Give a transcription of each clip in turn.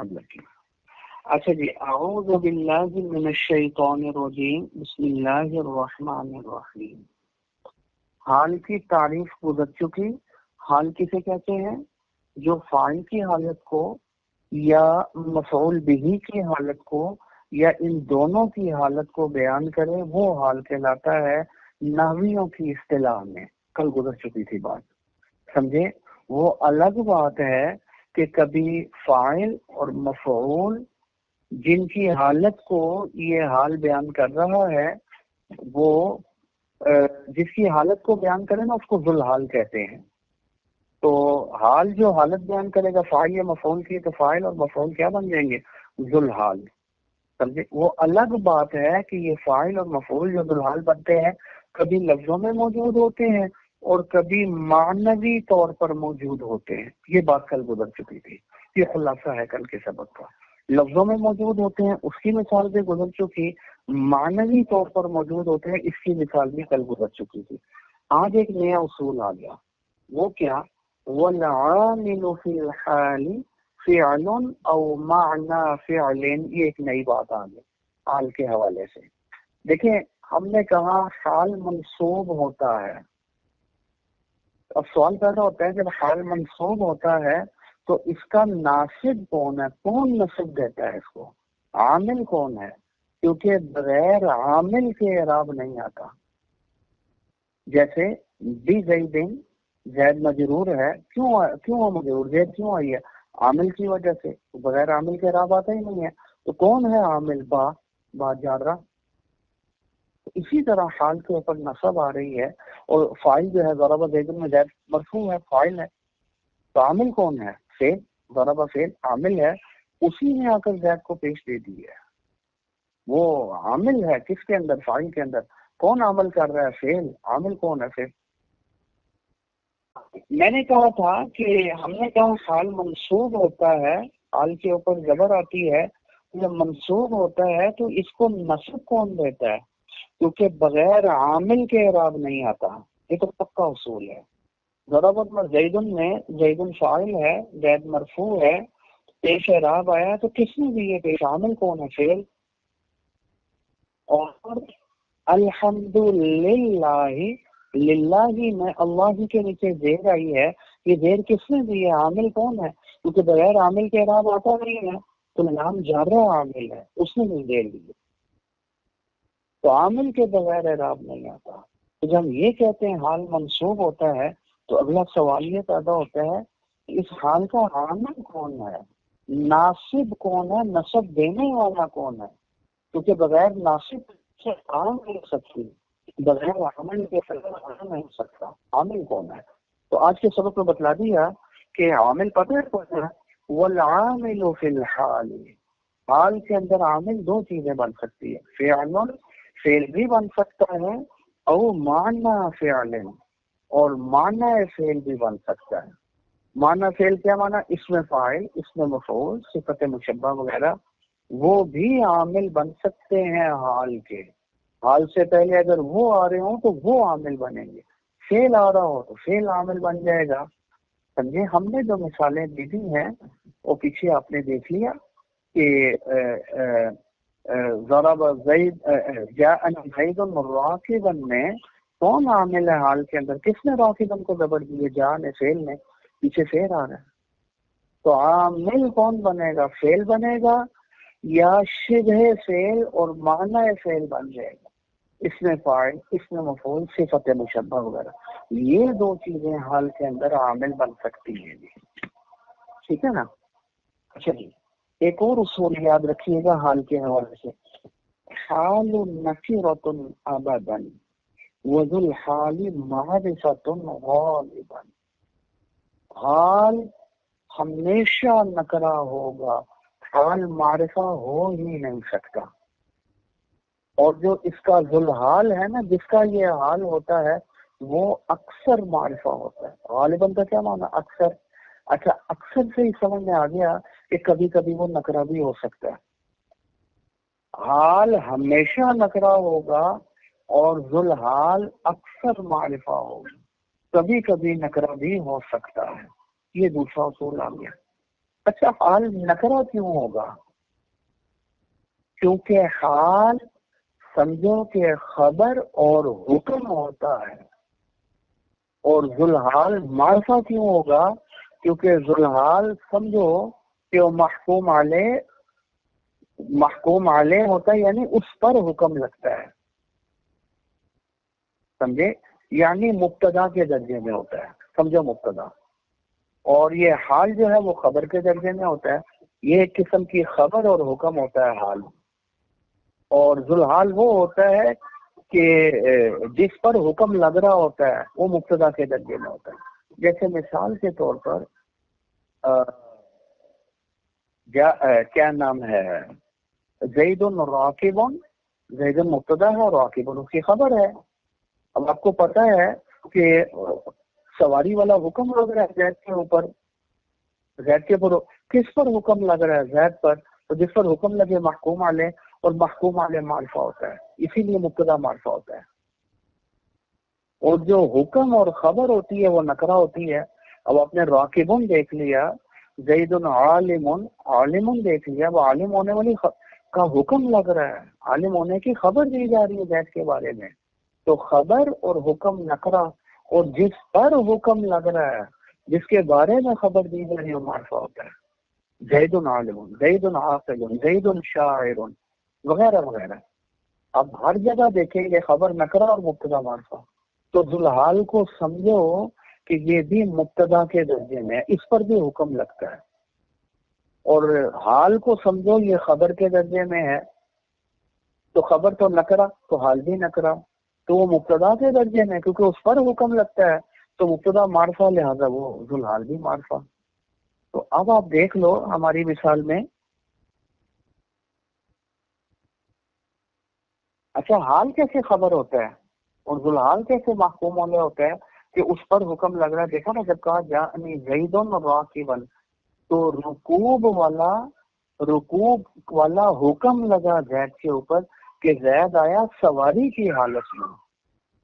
اب لگی. اچھا جی، اعوذ باللہ من الشیطان الرجیم، بسم اللہ الرحمن الرحیم. حال کی تعریف گزر چکی. حال کسے کہتے ہیں؟ جو فاعل کی حالت کو یا مفعول بہ کی حالت کو یا ان دونوں کی حالت کو بیان کرے وہ حال کہلاتا ہے نحویوں کی اصطلاح میں. کل گزر چکی تھی بات، سمجھے؟ وہ الگ بات ہے کہ کبھی فاعل اور مفعول جن کی حالت کو یہ حال بیان کر رہا ہے، وہ جس کی حالت کو بیان کرے نا اس کو ذوالحال کہتے ہیں. تو حال جو حالت بیان کرے گا فاعل یا مفعول کی، تو فاعل اور مفعول کیا بن جائیں گے؟ ذوالحال. سمجھے؟ وہ الگ بات ہے کہ یہ فاعل اور مفعول جو ذوالحال بنتے ہیں کبھی لفظوں میں موجود ہوتے ہیں اور کبھی معنوی طور پر موجود ہوتے ہیں. یہ بات کل گزر چکی تھی، یہ خلاصہ ہے کل کے سبق کا. لفظوں میں موجود ہوتے ہیں اس کی مثال بھی گزر چکی، معنوی طور پر موجود ہوتے ہیں اس کی مثال بھی کل گزر چکی تھی. آج ایک نیا اصول آ گیا. وہ کیا؟ وَالْعَامِلُ فِي الْحَالِ فِعْلٌ أَوْ مَعْنَى فِعْلٍ. یہ ایک نئی بات آ گئی حال کے حوالے سے. دیکھیں، ہم نے کہا حال منصوب ہوتا ہے. اب سوال پیدا ہوتا ہے جب حال منصوب ہوتا ہے تو اس کا ناصب کون ہے؟ کون نصب دیتا ہے اس کو؟ عامل کون ہے؟ کیونکہ بغیر عامل کے اعراب نہیں آتا. جیسے بی زیدن، زید مجرور ہے. کیوں مجرور؟ زید کیوں آئی ہے؟ عامل کی وجہ سے. بغیر عامل کے اعراب آتا ہی نہیں ہے. تو کون ہے عامل؟ با جارہ. اسی طرح حال کے اوپر نصب آ رہی ہے اور فاعل جو ہے ضرب زید میں زید مرفوع ہے، فاعل ہے. تو عامل کون ہے؟ فعل. ضرب فعل عامل ہے، اسی نے آ کر زید کو پیش دے دی ہے. وہ عامل ہے کس کے اندر؟ فاعل کے اندر. کون عمل کر رہا ہے؟ فعل. عامل کون ہے؟ فعل. میں نے کہا تھا کہ ہم نے کہا حال منصوب ہوتا ہے، حال کے اوپر زبر آتی ہے. جب منصوب ہوتا ہے تو اس کو نصب کون دیتا ہے؟ کیونکہ بغیر عامل کے اعراب نہیں آتا. یہ تو پکا اصول ہے. ضربت میں زیدن میں زیدن فاعل ہے، زید مرفوع ہے، پیش اعراب آیا تو کس نے دی ہے پیش؟ عامل کون ہے؟ فعل. اور الحمدللہ، للہ میں اللہ ہی کے نیچے زیر آئی ہے. یہ زیر کس نے دی ہے؟ عامل کون ہے؟ کیونکہ بغیر عامل کے اعراب آتا نہیں ہے. تو نام جارہ عامل ہے، اس نے نہیں دیر دی. تو عامل کے بغیر اعراب نہیں آتا. تو جب ہم یہ کہتے ہیں حال منصوب ہوتا ہے تو اگلا سوال یہ پیدا ہوتا ہے کہ اس حال کا عامل کون ہے؟ ناصب کون ہے؟ نصب دینے والا کون ہے؟ کیونکہ بغیر ناصب سے عام نہیں ہو سکتی، بغیر عامل کے عام نہیں ہو سکتا. عامل کون ہے؟ تو آج کے سبق میں بتلا دیا کہ عامل پتہ ہے کون ہے؟ والعامل فی الحال. حال کے اندر عامل دو چیزیں بن سکتی ہے، فعل بھی بن سکتا ہے، او معنی فعل، اور معنی فعل بھی بن سکتا ہے. معنی فعل کیا معنی؟ اسم فاعل، اسم مفعول، صفت مشبہ وغیرہ، وہ بھی عامل بن سکتے ہیں حال کے. حال سے پہلے اگر وہ آ رہے ہوں تو وہ عامل بنیں گے. فعل آ رہا ہو تو فعل عامل بن جائے گا. سمجھے؟ ہم نے جو مثالیں دی دی ہیں وہ پیچھے آپ نے دیکھ لیا کہ ضرب زید جاء زید راکبا میں کون عامل ہے حال کے اندر؟ کس نے راکبا کو زبر دی ہے؟ جاء نے، فعل نے. پیچھے فعل آ رہا ہے. تو عامل کون بنے گا؟ فعل بنے گا یا شبہ فعل اور معنی فعل بن جائے گا؟ اس میں فاعل، اس میں مفعول، صفت مشبہ وغیرہ، یہ دو چیزیں حال کے اندر عامل بن سکتی ہیں. ٹھیک ہے نا؟ چلیے ایک اور اصول یاد رکھیے گا حال کے حوالے سے. حال نکرۃ ابدا وذو الحال معرفۃ غالبا. حال ہمیشہ نکرہ ہوگا، حال معرفہ ہو ہی نہیں سکتا. اور جو اس کا ذوالحال ہے نا، جس کا یہ حال ہوتا ہے، وہ اکثر معرفہ ہوتا ہے. غالباً کا کیا معنی؟ اکثر. اچھا، اکثر سے ہی سمجھ میں آ گیا کہ کبھی کبھی وہ نکرہ بھی ہو سکتا ہے. حال ہمیشہ نکرہ ہوگا اور ذوالحال اکثر معرفہ ہوگا. کبھی کبھی نکرہ بھی ہو سکتا ہے. یہ دوسرا اصول آ گیا. اچھا حال نکرہ کیوں ہوگا؟ کیونکہ حال سمجھو کہ خبر اور حکم ہوتا ہے، اور ذوالحال معرفہ کیوں ہوگا؟ کیونکہ ذوالحال سمجھو کہ وہ محکوم علیہ ہوتا ہے، یعنی اس پر حکم لگتا ہے، سمجھے؟ یعنی مبتدا کے درجے میں ہوتا ہے، سمجھو مبتدا، اور یہ حال جو ہے وہ خبر کے درجے میں ہوتا ہے۔ یہ ایک قسم کی خبر اور حکم ہوتا ہے حال، اور ذوالحال وہ ہوتا ہے کہ جس پر حکم لگ رہا ہوتا ہے وہ مبتدا کے درجے میں ہوتا ہے۔ جیسے مثال کے طور پر کیا نام ہے، زید راکب، زید مبتدا ہے اور راکب اس کی خبر ہے۔ اب آپ کو پتا ہے کہ سواری والا حکم لگ رہا ہے زید کے اوپر، زید کے اوپر کس پر حکم لگ رہا ہے؟ زید پر، تو جس پر حکم لگے محکوم علیہ، اور محکوم علیہ معرفہ ہوتا ہے، اسی لیے مبتدا معرفہ ہوتا ہے۔ اور جو حکم اور خبر ہوتی ہے وہ نکرہ ہوتی ہے۔ اب آپ نے راکبون دیکھ لیا، زید عالم، عالم دیکھ لیا، وہ عالم ہونے والی کا حکم لگ رہا ہے، عالم ہونے کی خبر دی جا رہی ہے زید کے بارے میں، تو خبر اور حکم نکرہ، اور جس پر حکم لگ رہا ہے، جس کے بارے میں خبر دی جا رہی ہے وہ معرفہ ہوتا ہے۔ زید عالم، زید عاقل، زید شاعر وغیرہ وغیرہ۔ اب ہر جگہ دیکھیں گے خبر نکرہ اور مبتدا معرفہ، تو ذوالحال کو سمجھو کہ یہ بھی مبتدا کے درجے میں ہے، اس پر بھی حکم لگتا ہے، اور حال کو سمجھو یہ خبر کے درجے میں ہے، تو خبر تو نکرہ تو حال بھی نکرہ، تو وہ مبتدا کے درجے میں کیونکہ اس پر حکم لگتا ہے، تو مبتدا معرفہ لہذا وہ ذوالحال بھی معرفہ۔ تو اب آپ دیکھ لو ہماری مثال میں، اچھا حال کیسے خبر ہوتا ہے اور ذوالحال کیسے محکوم ہونے ہوتا ہے کہ اس پر حکم لگ رہا ہے؟ دیکھا نا، جب کہا جاءنی زید راکبا، تو رکوب والا حکم لگا زید کے اوپر کہ زید آیا سواری کی حالت میں،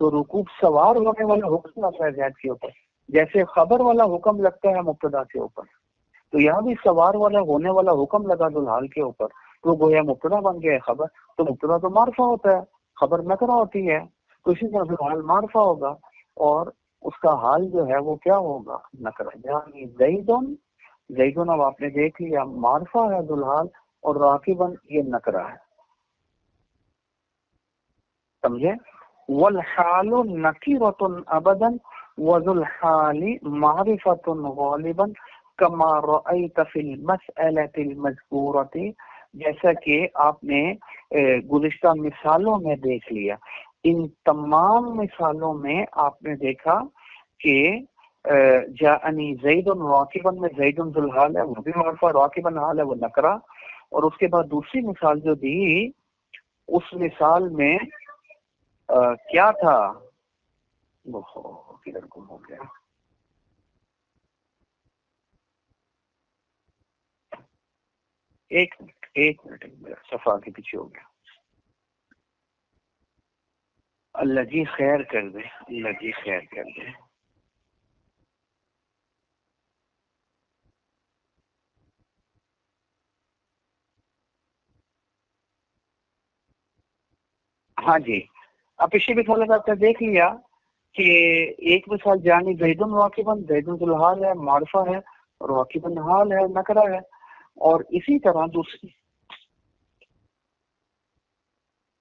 تو رکوب سوار ہونے والا حکم لگتا ہے زید کے اوپر، جیسے خبر والا حکم لگتا ہے مبتدا کے اوپر، تو یہاں بھی سوار والا ہونے والا حکم لگا ذوالحال کے اوپر، تو گویا مبتدا بن گیا خبر، تو مبتدا تو معرفہ ہوتا ہے، خبر نکرہ ہوتی ہے، تو اسی طرح ذوالحال معرفہ ہوگا، اور اس کا حال جو ہے وہ کیا ہوگا؟ نکرہ۔ یعنی زیدن، زیدن اب آپ نے دیکھ لیا معرفہ ہے ذوالحال، اور راکبن یہ نکرہ ہے، سمجھے؟ والحال نکرۃ ابدا وذو الحال معرفۃ غالبا کما رأیت فی المسألۃ المذکورۃ، جیسا کہ آپ نے گزشتہ مثالوں میں دیکھ لیا۔ ان تمام مثالوں میں آپ نے دیکھا کہ جاءنی زید راکبا میں زید ذوالحال ہے وہ بھی معرفہ، راکبا حال ہے وہ نکرہ، اور اس کے بعد دوسری مثال جو دی اس مثال میں کیا تھا؟ کدھر گم ہو گیا؟ ایک منٹ میرا صفحہ کے پیچھے ہو گیا۔ اللہ جی خیر کر دے، اللہ جی خیر کر دے۔ ہاں جی، اب پچھلی مثال میں آپ نے دیکھ لیا کہ ایک مثال جانی زیدن راکبن، زیدن ذوالحال ہے معرفہ ہے، راکبن حال ہے نکرہ ہے، اور اسی طرح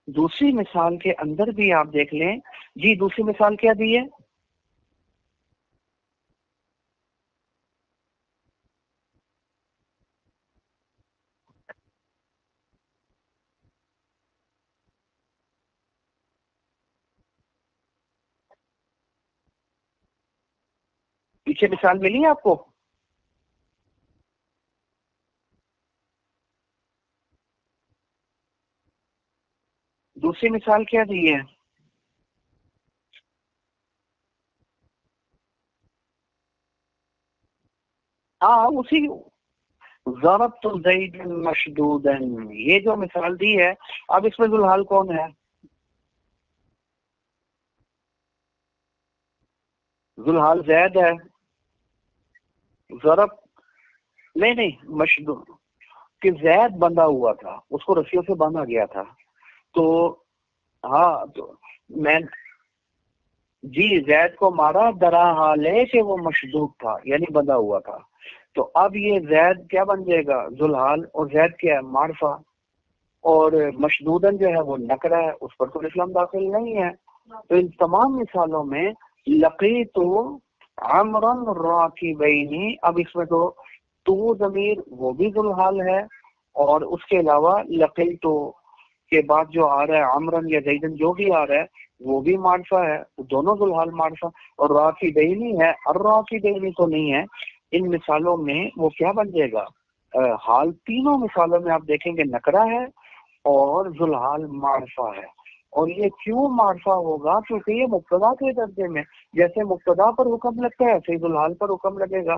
دوسری مثال کے اندر بھی آپ دیکھ لیں جی۔ دوسری مثال کیا دی ہے؟ پیچھے مثال ملی ہے آپ کو؟ دوسری مثال کیا دی ہے؟ ہاں اسی ضربت زید مشدودا، یہ جو مثال دی ہے، اب اس میں ذوالحال کون ہے؟ ذوالحال زید ہے، ضرب نہیں مشدود کہ زید بندھا ہوا تھا، اس کو رسیوں سے باندھا گیا تھا، تو ہاں تو میں جی زید کو مارا درا حالے کہ وہ مشدود تھا یعنی بندھا ہوا تھا. تو اب یہ زید کیا بن جائے گا؟ ذوالحال. اور زید کیا ہے؟ معرفہ. اور مشدودن جو ہے وہ نکرہ ہے، اس پر تو اسلام داخل نہیں ہے. تو ان تمام مثالوں میں لقیت عمرا راکبین، اب اس میں تو ضمیر وہ بھی ذوالحال ہے، اور اس کے علاوہ لقیت کے بعد جو آ رہا ہے عمرن یا زیدن جو بھی آ رہا ہے وہ بھی معرفہ ہے، دونوں ذوالحال معرفہ. اور راکبین ہے، الراکبین تو نہیں ہے. ان مثالوں میں وہ کیا بن جائے گا؟ حال. تینوں مثالوں میں آپ دیکھیں گے نکرہ ہے اور ذوالحال معرفہ ہے. اور یہ کیوں معرفہ ہوگا؟ کیونکہ یہ مبتدا کے درجے میں، جیسے مبتدا پر حکم لگتا ہے ایسے ہی ذوالحال پر حکم لگے گا.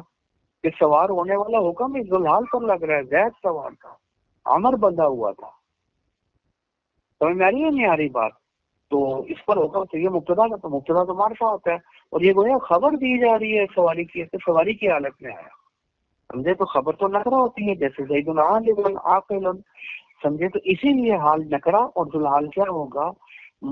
کہ سوار ہونے والا حکم ہی ذوالحال پر لگ رہا ہے. زید سوار تھا، عمر بندھا ہوا تھا. سمجھ میں آ رہی ہے نہیں آ رہی بات؟ تو اس پر حکم چاہیے مبتدا کا، تو مبتدا تو معرفہ ہوتا ہے. اور یہ گویا خبر دی جا رہی ہے سواری کی، سواری کی حالت میں آیا. سمجھے؟ تو خبر تو نکرہ ہوتی ہے، جیسے زید عالم عاقل. سمجھے؟ تو اسی لیے حال نکرہ اور ذوالحال کیا ہوگا؟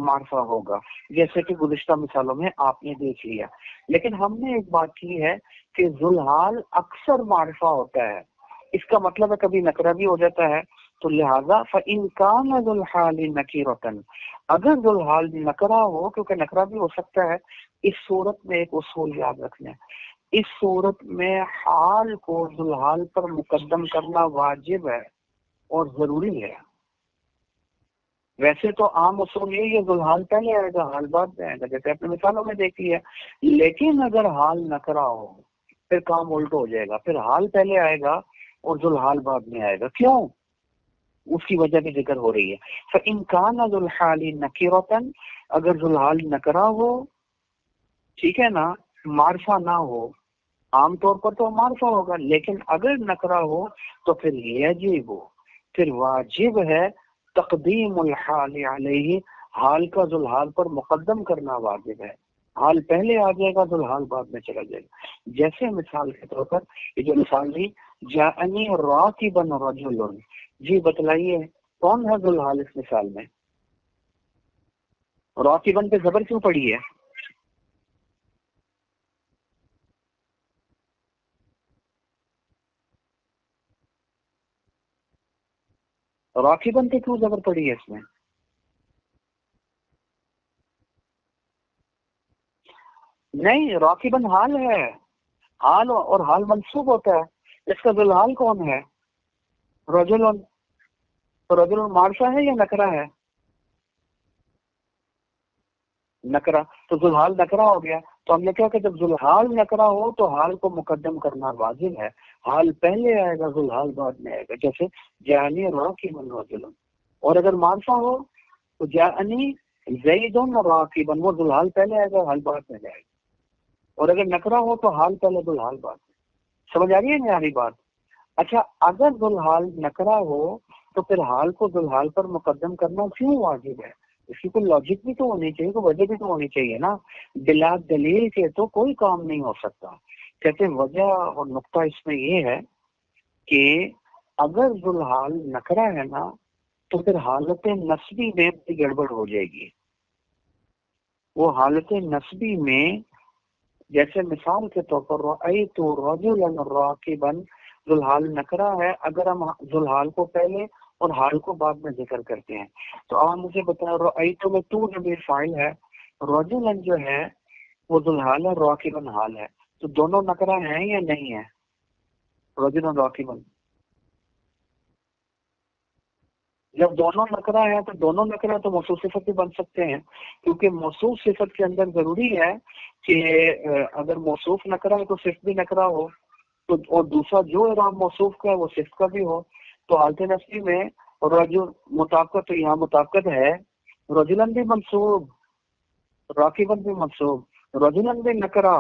معرفہ ہوگا، جیسے کہ گزشتہ مثالوں میں آپ نے دیکھ لیا. لیکن ہم نے ایک بات کی ہے کہ ذوالحال اکثر معرفہ ہوتا ہے. اس کا مطلب ہے کبھی نکرہ بھی ہو جاتا ہے. تو لہذا فَإِن كَانَ ذُو الْحَالِ نَكِيرَةً، اگر ذوالحال نکرہ ہو، کیونکہ نکرہ بھی ہو سکتا ہے. اس صورت میں ایک اصول یاد رکھنا ہے، اس صورت میں حال کو ذوالحال پر مقدم کرنا واجب ہے اور ضروری ہے. ویسے تو عام اصول یہ ذوالحال پہلے آئے گا حال بعد میں آئے گا، جیسے اپنے مثالوں میں دیکھ لیا. لیکن اگر حال نکرہ ہو پھر کام الٹ ہو جائے گا، پھر حال پہلے آئے گا اور ذوالحال بعد میں آئے گا. کیوں؟ اس کی وجہ بھی ذکر ہو رہی ہے. فَإِن كَانَ ذُو الْحَالِ نَكِرَةً، اگر ذوالحال نکرہ ہو، ٹھیک ہے نا، معرفہ نہ ہو. عام طور پر تو معرفہ ہوگا، لیکن اگر نکرہ ہو تو پھر یجب، پھر واجب ہے تقدیم الحال علیہ، حال کا ذوالحال پر مقدم کرنا واجب ہے. حال پہلے آ جائے گا، ذوالحال بعد میں چلا جائے گا. جیسے مثال کے طور پر یہ جو مثال دی، جاءنی راکبا رجل، جی بتلائیے کون ہے ذوالحال اس مثال میں؟ راکبا پہ زبر کیوں پڑی ہے؟ راکبا پہ کیوں زبر پڑی ہے اس میں؟ نہیں، راکبن حال ہے، حال اور حال منصوب ہوتا ہے. اس کا ذوالحال کون ہے؟ رجل. تو رجل معرفہ ہے یا نکرہ ہے؟ نکرہ. تو ذوالحال نکرہ ہو گیا. تو ہم نے کہا کہ جب ذوالحال نکرہ ہو تو حال کو مقدم کرنا واجب ہے. حال پہلے آئے گا، ذوالحال بعد میں آئے گا، جیسے جانی راکب رجل. اور اگر معرفہ ہو تو جانی زید راکب، وہ ذوالحال پہلے آئے گا، حال بعد میں جائے گا. اور اگر نکرہ ہو تو حال پہلے ذوالحال بعد میں. سمجھ آ رہی ہے میری بات؟ اچھا، اگر ذوالحال نکرہ ہو تو پھر حال کو ذوالحال پر مقدم کرنا کیوں واجب ہے؟ اس کی کوئی لاجک بھی تو ہونی چاہیے، کوئی وجہ بھی تو ہونی چاہیے نا. بلا دلیل کے تو کوئی کام نہیں ہو سکتا. کہتے ہیں وجہ اور نقطہ اس میں یہ ہے کہ اگر ذوالحال نکرہ ہے نا تو پھر حالت نسبی میں گڑبڑ ہو جائے گی. وہ حالت نسبی میں، جیسے مثال کے طور پر رأیت رجلا راکبا، ذوالحال نکرہ ہے. اگر ہم ذوالحال کو پہلے اور حال کو بعد میں ذکر کرتے ہیں تو آپ مجھے بتائیں، رأیت میں تو ضمیر فاعل ہے، رجلا جو ہے وہ ذوالحال ہے، راکبا حال ہے. تو دونوں نکرہ ہیں یا نہیں ہے؟ رجلا راکبا. جب دونوں نکرہ ہیں تو دونوں نکرہ تو موصوف صفت بھی بن سکتے ہیں، کیونکہ موصوف صفت کے اندر ضروری ہے کہ اگر موصوف نکرہ ہے تو صفت بھی نکرہ ہو، تو اور دوسرا جو اعراب موصوف کا ہے وہ صفت کا بھی ہو. تو حالت نسبی میں رجل مطابقت، تو یہاں مطابقت ہے. رجلن بھی منصوب، راکبن بھی منصوب، رجلن بھی نکرہ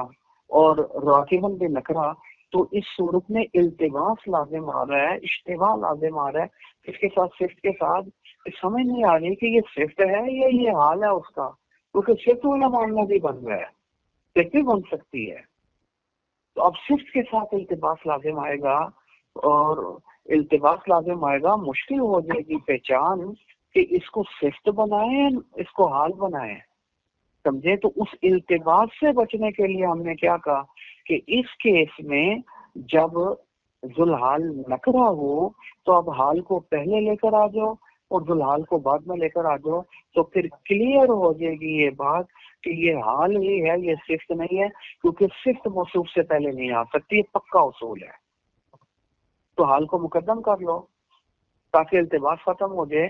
اور راکبن بھی نکرہ. تو اس صورت میں التباس لازم آ رہا ہے، اشتباہ لازم آ رہا ہے اس کے ساتھ، صفت کے ساتھ. سمجھ نہیں آ رہی کہ یہ صفت ہے یا یہ حال ہے اس کا، کیونکہ صفت والا معاملہ بھی بن رہا ہے، صفت بھی بن سکتی ہے. تو اب صفت کے ساتھ التباس لازم آئے گا اور التباس لازم آئے گا، مشکل ہو جائے گی پہچان کہ اس کو صفت بنائیں اس کو حال بنائیں، سمجھے؟ تو اس التباس سے بچنے کے لیے ہم نے کیا کہا کہ اس کیس میں جب ذوالحال نکرہ ہو تو اب حال کو پہلے لے کر آ جاؤ اور ذوالحال کو بعد میں لے کر آ جاؤ، تو پھر کلیئر ہو جائے گی یہ بات کہ یہ حال ہی ہے، یہ صفت نہیں ہے، کیونکہ صفت موصوف سے پہلے نہیں آ سکتی، یہ پکا اصول ہے۔ تو حال کو مقدم کر لو تاکہ التباس ختم ہو جائے،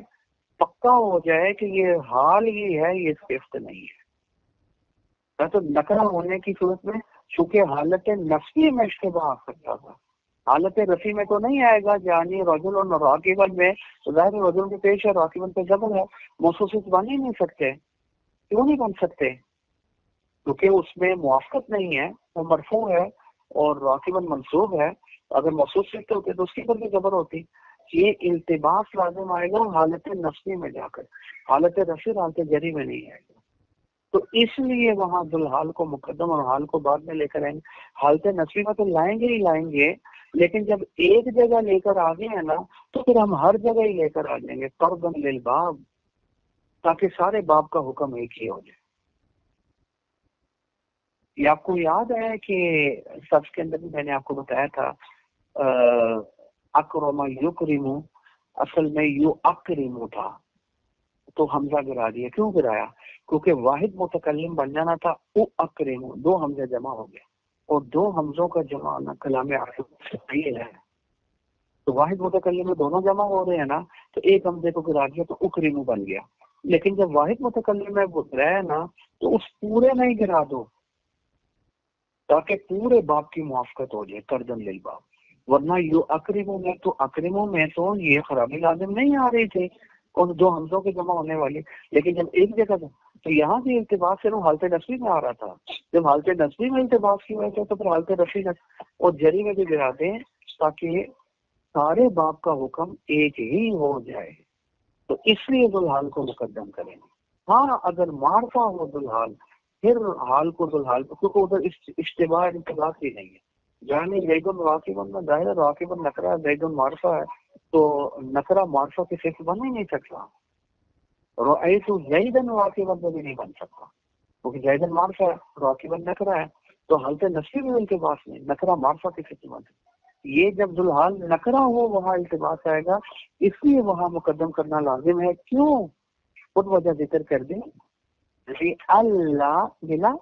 پکا ہو جائے کہ یہ حال ہی ہے، یہ صفت نہیں ہے۔ تو نکرہ ہونے کی صورت میں چونکہ حالت نفسی میں اشتباہ آ سکتا تھا، حالت رفیع میں تو نہیں آئے گا، جانی رجل اور راکبن میں ظاہر رجل کے پیش ہے، راکبن پہ جبر ہے، موصوف بن ہی نہیں سکتے۔ کیوں نہیں بن سکتے؟ کیونکہ اس میں موافقت نہیں ہے، وہ مرفوع ہے اور راکبن منصوب ہے، اگر موصوف سے ہوتے تو اس کے اوپر بھی جبر ہوتی۔ یہ التباس لازم آئے گا حالت نفسی میں جا کر، حالت رفیع حالت جری میں نہیں آئے گا۔ تو اس لیے وہاں ذوالحال کو مقدم اور حال کو بعد میں لے کر آئیں گے۔ حالت نفسی میں تو لائیں گے ہی لائیں گے، لیکن جب ایک جگہ لے کر آ گئے ہیں نا تو پھر ہم ہر جگہ ہی لے کر آ جائیں گے، طردن للباب، تاکہ سارے باب کا حکم ایک ہی ہو جائے۔ یہ آپ کو یاد ہے کہ سب کے اندر بھی میں نے آپ کو بتایا تھا اکرم یکرم اصل میں یو اکرم تھا، تو حمزہ گرا دیا۔ کیوں گرایا؟ کیونکہ واحد متکلم بن جانا تھا، او اکرم، دو حمزے جمع ہو گئے، اور دو حمزوں کا جمع ہونا کلام عربی سے ہے، تو واحد متکلم میں دونوں جمع ہو رہے ہیں نا، تو ایک حمزے کو گرا دیا تو اکرم بن گیا۔ لیکن جب واحد متکلم میں گرا ہے نا تو اس پورے میں ہی گرا دو تاکہ پورے باب کی موافقت ہو جائے، طردن للباب۔ ورنہ یو اکرموں میں تو اکرموں میں تو یہ خرابی لازم نہیں آ رہی تھی اور دو حمزوں کے جمع ہونے والی، لیکن جب ایک جگہ تو یہاں بھی التباس سے حالت نسبی میں آ رہا تھا، جب حالت نسبی میں التباس کی وجہ سے تو پھر حالت رفیع اور جری میں بھی گرا دیں تاکہ سارے باب کا حکم ایک ہی ہو جائے، تو اس لیے ذوالحال کو مقدم کریں گے۔ ہاں اگر معرفہ ہو ذوالحال پھر حال کو ذوالحال، کیونکہ ادھر اشتباہ انتباس ہی نہیں ہے، یعنی زید راکبن میں ظاہر ہے راکبن نکرہ ہے، زید معرفہ ہے، تو نکرہ معرفہ کی صفت بن ہی نہیں سکتا، رأیت زیدن راکبن میں بھی نہیں بن سکتا، کیونکہ زیدن معرفہ ہے، راکبن نکرہ ہے، تو حالت نفسی میں التباس نہیں، نکرہ معرفہ کی صفت بن سکتا۔ یہ جب ذوالحال نکرہ ہو وہاں التباس آئے گا، اس لیے وہاں مقدم کرنا لازم ہے۔ کیوں؟ خود وجہ ذکر کر دیں، اللہ بلا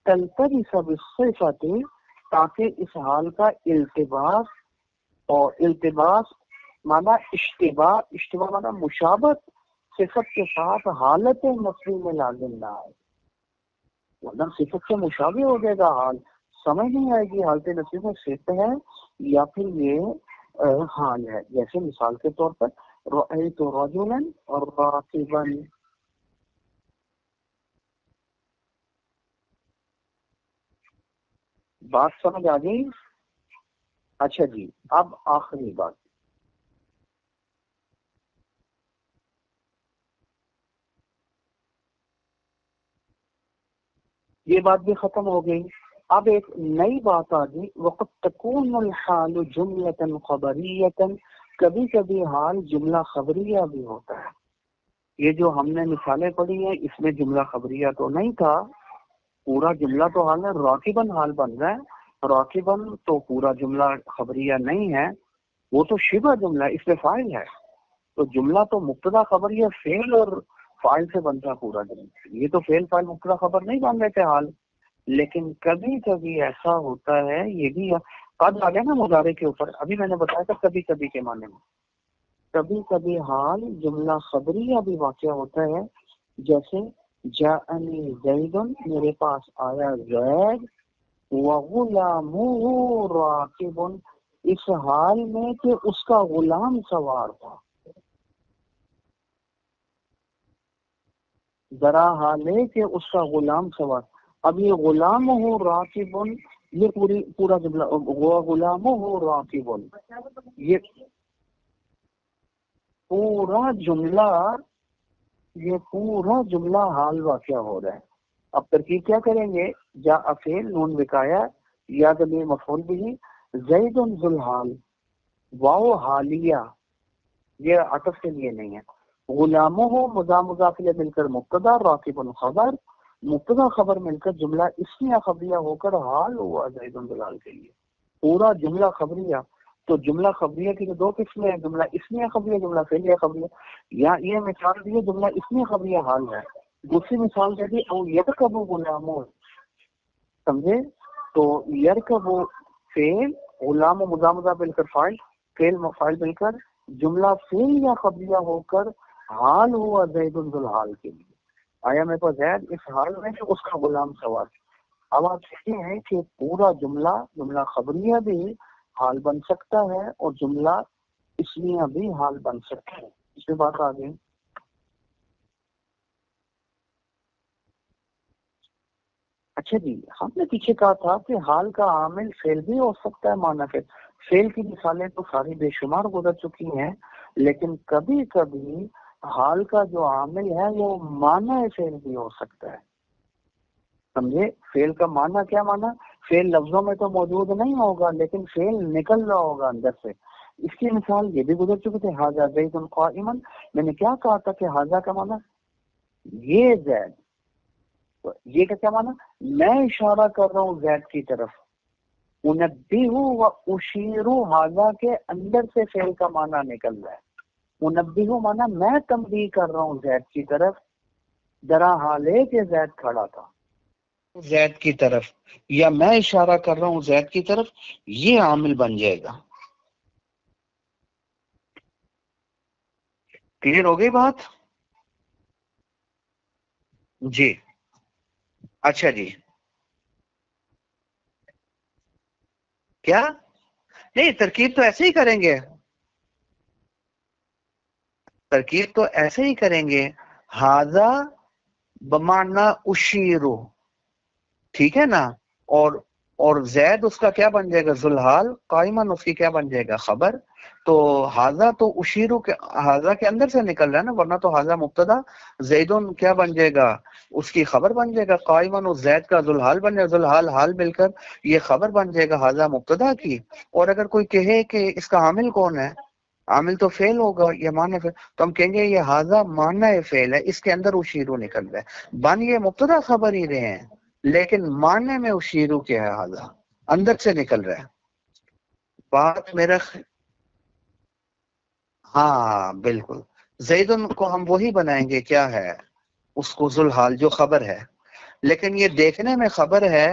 تلتبس بالصفت، تاکہ اس حال کا التباس، اور التباس مانا اشتباہ، اشتباہ مانا مشابہت صفت کے ساتھ حالت نفسی میں لازم نہ آئے، ورنہ صفت سے مشابہ ہو جائے گا، حال سمجھ نہیں آئے گی حالت نفسی میں صفت ہے یا پھر یہ حال ہے۔ جیسے مثال کے طور پر رأیت رجلا اور راکبا، بات سمجھ آ گئی؟ اچھا جی، اب آخری بات، یہ بات بھی ختم ہو گئی۔ اب ایک نئی بات آ گئی، وقت تکون الحال جملۃ خبریۃ، کبھی کبھی حال جملہ خبریہ بھی ہوتا ہے۔ یہ جو ہم نے مثالیں پڑھی ہیں اس میں جملہ خبریہ تو نہیں تھا، پورا جملہ تو حال ہے، راکبن حال بن رہا ہے، راکبن تو پورا جملہ خبریہ نہیں ہے، وہ تو شبہ جملہ، اس میں فاعل ہے، تو جملہ تو مبتدا خبریہ فعل اور فاعل سے بنتا پورا جملہ، یہ تو فعل فاعل مبتدا خبر نہیں بن رہے تھے حال۔ لیکن کبھی کبھی ایسا ہوتا ہے، یہ بھی قد آ گیا نا مضارع کے اوپر، ابھی میں نے بتایا تھا کبھی کبھی کے معنی میں، کبھی کبھی حال جملہ خبریہ بھی واقع ہوتا ہے، جیسے جاءنی زید، میرے پاس آیا زید، وغلامہ راکب، اس حال میں کہ اس کا غلام سوار تھا، ذرا حال ہے کہ اس کا غلام سوار۔ اب یہ غلامہ راکب، یہ پورا جملہ، غلامہ راکب، یہ پورا جملہ حال واقع ہو رہا ہے۔ اب ترکیب کیا کریں گے؟ جا فعل، نون بکایا، یا ضمیر مفعول بھی، زید ذوالحال، واو حالیہ یہ عطف کے لیے نہیں ہے. غلاموں ہو مضاف الیہ مل کر مبتدا، راکب خبر، مبتدا خبر مل کر جملہ اسمیہ خبریہ ہو کر حال ہوا زید بلال کے لیے. پورا جملہ خبریہ. تو جملہ خبریہ کی تو دو قسمیں ہیں، جملہ اسمیہ خبریہ، جملہ فعلیہ خبریہ. یا یہ مثال دی جملہ اسمیہ خبریہ حال ہے. دوسری مثال کہتی ہے او یرکب غلامون، سمجھے؟ تو یرکب فعل، غلام مضاف مل کر فاعل، فعل مفاعل مل کر جملہ فعل یا خبریہ ہو کر حال ہوا زید الحال کے لیے. آیا میرے پاس زید اس حال میں کہ اس کا غلام سوار. اب آپ کہتے ہیں کہ پورا جملہ خبریہ بھی حال بن سکتا ہے اور جملہ اسمیہ بھی حال بن سکتا ہے. اس میں بات آ گئی. اچھا جی، ہم نے پیچھے کہا تھا کہ حال کا عامل فعل بھی ہو سکتا ہے معنی فعل. فعل کی مثالیں تو ساری بے شمار گزر چکی ہیں، لیکن کبھی کبھی حال کا جو عامل ہے وہ معنی فعل بھی ہو سکتا ہے. سمجھے؟ فعل کا معنی کیا معنی؟ فعل لفظوں میں تو موجود نہیں ہوگا لیکن فعل نکل رہا ہوگا اندر سے. اس کی مثال یہ بھی گزر چکی تھی، حاذا زید قائما. میں نے کیا کہا تھا کہ حاذا کا معنی یہ زید، یہ کا کیا معنی؟ میں اشارہ کر رہا ہوں زید کی طرف. انبیہ و اشیرو، حاذا کے اندر سے فعل کا معنی نکل رہا ہے. انبیہ معنی میں تنبیہ کر رہا ہوں زید کی طرف، درا حال ہے کہ زید کھڑا تھا زید کی طرف، یا میں اشارہ کر رہا ہوں زید کی طرف، یہ عامل بن جائے گا. کلیئر ہو گئی بات؟ جی اچھا جی. کیا نہیں، ترکیب تو ایسے ہی کریں گے، ترکیب تو ایسے ہی کریں گے. حاذا بمعنی اشیرو، ٹھیک ہے نا. اور زید اس کا کیا بن جائے گا؟ ذوالحال. قائمن اس کی کیا بن جائے گا؟ خبر. تو حاذا تو اشیرو کے، حاذا کے اندر سے نکل رہا ہے نا، ورنہ تو حاذا مبتدا، زیدون کیا بن جائے گا؟ اس کی خبر بن جائے گا. قائمن اور زید کا ذوالحال بن جائے گا، ذوالحال حال مل کر یہ خبر بن جائے گا حاذا مبتدا کی. اور اگر کوئی کہے کہ اس کا عامل کون ہے، عامل تو فعل ہوگا یا معنی فعل، تو ہم کہیں گے یہ حاذا معنی فعل ہے، اس کے اندر اشیرو نکل رہا ہے. بن یہ مبتدا خبر ہی رہے ہیں لیکن معنی میں اشیرو کیا ہے؟ حاذا اندر سے نکل رہا ہے. بات میرا ہاں بالکل. زیدن کو ہم وہی بنائیں گے کیا ہے، اس کو ذوالحال جو خبر ہے، لیکن یہ دیکھنے میں خبر ہے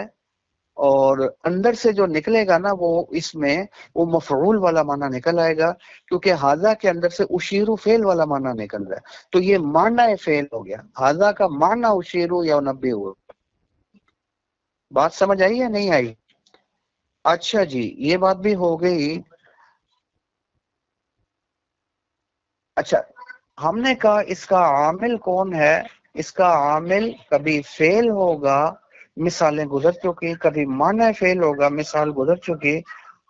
اور اندر سے جو نکلے گا نا وہ اس میں وہ مفعول والا معنی نکل آئے گا، کیونکہ حاذا کے اندر سے اشیرو فعل والا معنی نکل رہا ہے. تو یہ معنی فعل ہو گیا، حاذا کا معنی اشیرو یا نبی ہوا. بات سمجھ آئی یا نہیں آئی؟ اچھا جی، یہ بات بھی ہو گئی. اچھا، ہم نے کہا اس کا عامل کون ہے. اس کا عامل کبھی فعل ہوگا، مثالیں گزر چکی، کبھی معنی فعل ہوگا، مثال گزر چکی،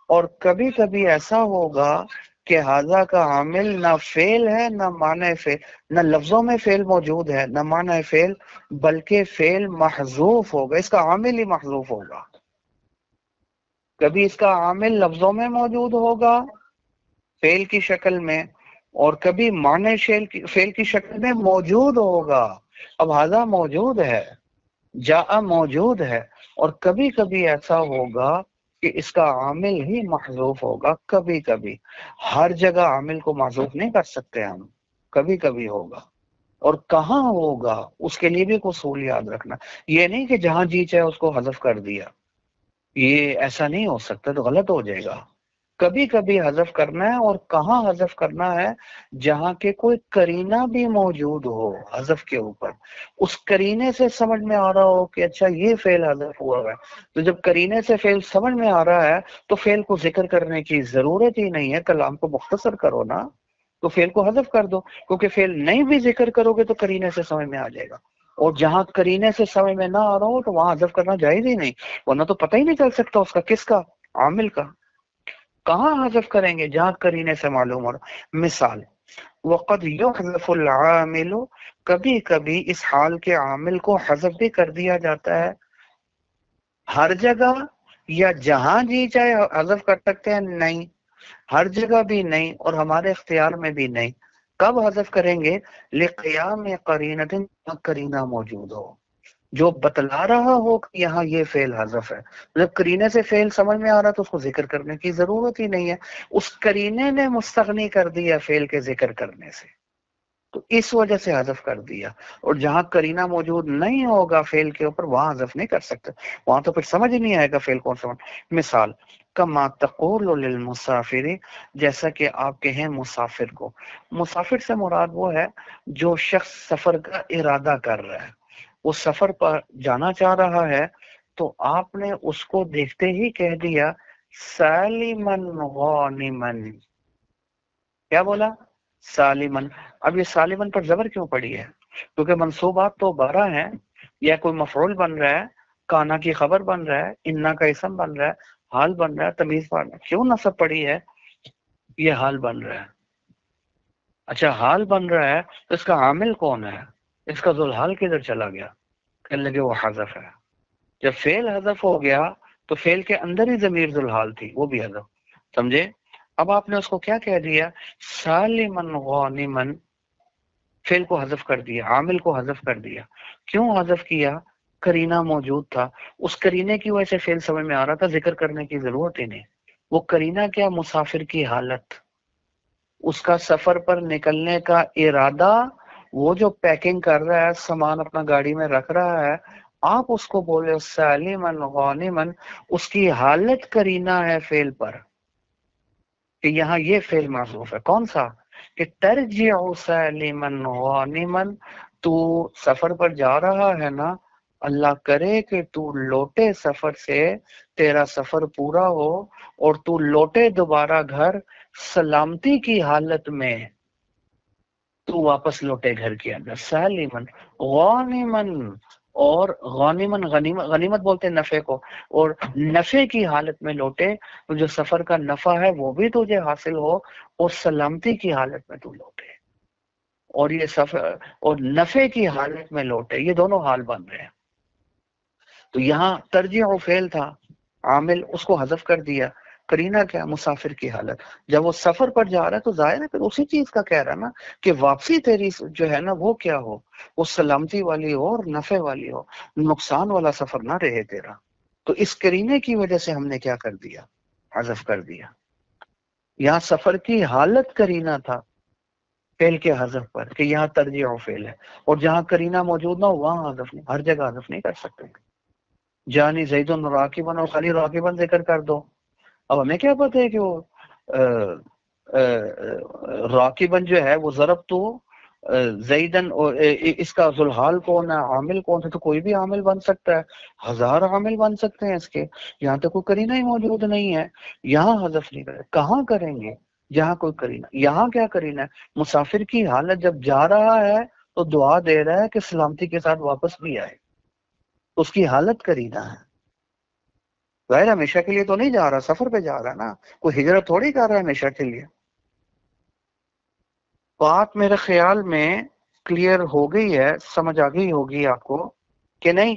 اور کبھی کبھی ایسا ہوگا کہ حاذا کا عامل نہ فعل ہے نہ معنی فعل، نہ لفظوں میں فعل موجود ہے نہ معنی فعل، بلکہ فعل محذوف ہوگا، اس کا عامل ہی محذوف ہوگا. کبھی اس کا عامل لفظوں میں موجود ہوگا فعل کی شکل میں، اور کبھی معنی فعل کی شکل میں موجود ہوگا. اب حاذا موجود ہے، جاء موجود ہے، اور کبھی کبھی ایسا ہوگا کہ اس کا عامل ہی محذوف ہوگا. کبھی کبھی، ہر جگہ عامل کو محذوف نہیں کر سکتے ہم، کبھی کبھی ہوگا. اور کہاں ہوگا اس کے لیے بھی کوئی اصول یاد رکھنا. یہ نہیں کہ جہاں جی چاہے اس کو حذف کر دیا، یہ ایسا نہیں ہو سکتا، تو غلط ہو جائے گا. کبھی کبھی حذف کرنا ہے، اور کہاں حذف کرنا ہے؟ جہاں کے کوئی قرینہ بھی موجود ہو حذف کے اوپر، اس قرینے سے سمجھ میں آ رہا ہو کہ اچھا یہ فعل حذف ہوا ہے. تو جب قرینے سے فعل سمجھ میں آ رہا ہے تو فعل کو ذکر کرنے کی ضرورت ہی نہیں ہے، کلام کو مختصر کرو نا، تو فعل کو حذف کر دو، کیونکہ فعل نہیں بھی ذکر کرو گے تو قرینے سے سمجھ میں آ جائے گا. اور جہاں قرینے سے سمجھ میں نہ آ رہا ہو تو وہاں حذف کرنا جائز ہی نہیں، ورنہ تو پتہ ہی نہیں چل سکتا اس کا، کس کا؟ عامل کا. کہاں حذف کریں گے؟ جہاں قرینے سے معلوم ہو رہا. مثال، وقد یحذف العامل، کبھی کبھی اس حال کے عامل کو حذف بھی کر دیا جاتا ہے. ہر جگہ یا جہاں جی چاہے حذف کر سکتے ہیں؟ نہیں، ہر جگہ بھی نہیں اور ہمارے اختیار میں بھی نہیں. کب حذف کریں گے؟ لقیام قرینۃ، قرینہ موجود ہو جو بتلا رہا ہو کہ یہاں یہ فعل حذف ہے. جب قرینے سے فعل سمجھ میں آ رہا تو اس کو ذکر کرنے کی ضرورت ہی نہیں ہے، اس قرینے نے مستغنی کر دیا فعل کے ذکر کرنے سے، تو اس وجہ سے حذف کر دیا. اور جہاں قرینہ موجود نہیں ہوگا فعل کے اوپر وہاں حذف نہیں کر سکتے، وہاں تو پھر سمجھ ہی نہیں آئے گا فعل کون سا. مثال کما تقول للمسافر، جیسا کہ آپ کہیں مسافر کو. مسافر سے مراد وہ ہے جو شخص سفر کا ارادہ کر رہا ہے، وہ سفر پر جانا چاہ رہا ہے، تو آپ نے اس کو دیکھتے ہی کہہ دیا سالمن غانمن. کیا بولا؟ سالمن. اب یہ سالمن پر زبر کیوں پڑی ہے؟ کیونکہ منصوبات تو 12 ہیں، یا کوئی مفعول بن رہا ہے، کانا کی خبر بن رہا ہے، انا کا اسم بن رہا ہے، حال بن رہا ہے، تمیز بن رہا ہے. کیوں نصب پڑی ہے؟ یہ حال بن رہا ہے. اچھا حال بن رہا ہے تو اس کا عامل کون ہے؟ اس کا ذوالحال کدھر چلا گیا؟ کہنے لگے وہ حذف ہے. جب فعل حذف ہو گیا تو فعل کے اندر ہی ضمیر ذوالحال تھی، وہ بھی حذف. سمجھے؟ اب آپ نے اس کو کیا کہہ دیا؟ سالمن غانمن. فعل کو حذف کر دیا، عامل کو حذف کر دیا. کیوں حذف کیا؟ قرینہ موجود تھا، اس قرینے کی وجہ سے فعل سمجھ میں آ رہا تھا، ذکر کرنے کی ضرورت ہی نہیں. وہ قرینہ کیا؟ مسافر کی حالت، اس کا سفر پر نکلنے کا ارادہ، وہ جو پیکنگ کر رہا ہے، سامان اپنا گاڑی میں رکھ رہا ہے، آپ اس کو بولے سالمن غانمن، اس کی حالت قرینہ ہے فعل پر، کہ یہاں یہ فعل محذوف ہے. کون سا؟ کہ ترجع سالمن غانمن، تو سفر پر جا رہا ہے نا، اللہ کرے کہ تو لوٹے سفر سے، تیرا سفر پورا ہو اور تو لوٹے دوبارہ گھر سلامتی کی حالت میں، تو واپس لوٹے گھر کے اندر. سالمن غانمن، اور غانمن غنیمت بولتے ہیں نفع کو، اور نفع کی حالت میں لوٹے، تو جو سفر کا نفع ہے وہ بھی تجھے حاصل ہو اور سلامتی کی حالت میں تو لوٹے. اور یہ سفر اور نفع کی حالت میں لوٹے، یہ دونوں حال بن رہے ہیں. تو یہاں ترجیح و فعل تھا، عامل اس کو حذف کر دیا. قرینہ کیا؟ مسافر کی حالت. جب وہ سفر پر جا رہا ہے تو ظاہر ہے پھر اسی چیز کا کہہ رہا ہے نا کہ واپسی تیری جو ہے نا وہ کیا ہو، وہ سلامتی والی ہو اور نفع والی ہو، نقصان والا سفر نہ رہے تیرا. تو اس قرینے کی وجہ سے ہم نے کیا کر دیا؟ حذف کر دیا. یہاں سفر کی حالت قرینہ تھا فعل کے حذف پر، کہ یہاں ترجیح و فعل ہے، اور جہاں قرینہ موجود نہ ہو وہاں حذف نہیں. ہر جگہ حذف نہیں کر سکتے. جانی زید راکبن اور خالی راکبن ذکر کر دو. اب ہمیں کیا پتہ ہے کہ وہ راکبن جو ہے وہ ضرب تو زیدن، اور اس کا ذوالحال کون ہے، عامل کون ہے؟ تو کوئی بھی عامل بن سکتا ہے، 1000 عامل بن سکتے ہیں اس کے. یہاں تو کوئی قرینہ ہی موجود نہیں ہے، یہاں حذف نہیں کرے. کہاں کریں گے جہاں کوئی قرینہ؟ یہاں کیا قرینہ ہے؟ مسافر کی حالت جب جا رہا ہے تو دعا دے رہا ہے کہ سلامتی کے ساتھ واپس بھی آئے، اس کی حالت قرینہ ہے. ظاہر ہمیشہ کے لیے تو نہیں جا رہا، سفر پہ جا رہا ہے نا، کوئی ہجرت تھوڑی کر رہا ہے ہمیشہ کے لیے. بات میرے خیال میں کلیئر ہو گئی ہے، سمجھ آ گئی ہوگی آپ کو کہ نہیں؟